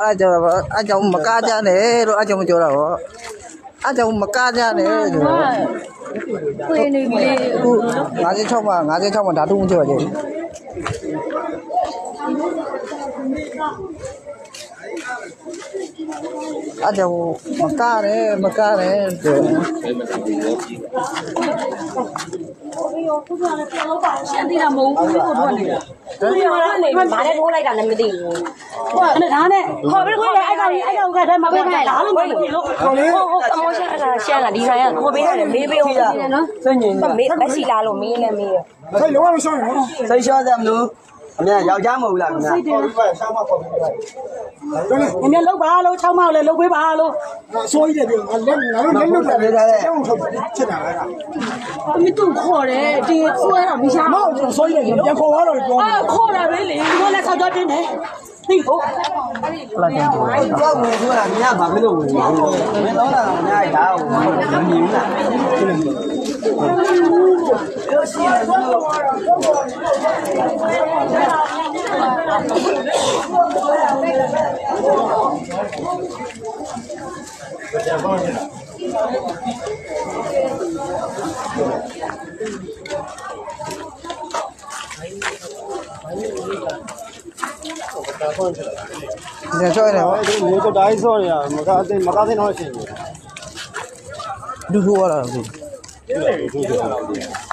အားကြောင့်မကားကြနဲ့လို့အားကြောင့်မပြောတာပေါ့အားကြောင့်မကားကြနဲ့ဆိုခွေနေပြီလေအခု56မှာဓာတ်ထုံးချော်ကြတယ်အားကြောင့်မကားနဲ့ဆိုရှင်းသေးတာမဟုတ်ဘူးကိုထွက်နေတာဒီမှာနေမားနဲ့ထိုးလိုက်တာလည်းမသိဘူးဟုတ်ဒါနဲ့ခေါ်ပြီးခွေအဲ့ကောင်ကတည်းကမပေးနိုင်လားလို့မသိဘူးဟုတ်အမောရှင်းတာရှင်းလာဒီဆိုင်ကခေါ်ပေးရတယ်မေးပေးအောင်နော်စိတ်ငြိမ်နေမေးလက်ရှိလာလို့မေးလဲမေးရစိတ်လုံးဝမရှောင်းဘူးစိတ်လျှော့တယ်မလို့အမေယောက်ျားမဟုတ်လားခင်ဗျာခေါ်ပြီးပါဆောင်းမခေါ်ပြီးပါအမေလောက်ပါလို့6မောက်လဲလောက်ပေးပါလို့အစိုးရတွေငါလက်ငါတို့လက်လွတ်တယ်ကျောင်းထုတ်ချက်တာလားအမေတို့ခေါ်တယ်ဒီဆွဲတော့မရှာမောက်ကျွန်တော်စိုးရတွေပြန်ခေါ်သွားတော့ပြောခေါ်တာပဲလေဒီလိုလဲဆောက်တော့တင်းတယ်သိဟုတ်လာတယ်ကြောက်ဝင်ဆိုတာမြင်ရဘာမလို့ဝင်မင်းတော့လာအများကြီးဒါကိုမမြင်ဘူးလားပြောစီနေချောရတယ်ဗောဒီမျိုးတော့တိုင်းစောနေရမကားသိတော့ရှင်လူထိုးရတာပြီဒီလိုထိုးကြတယ်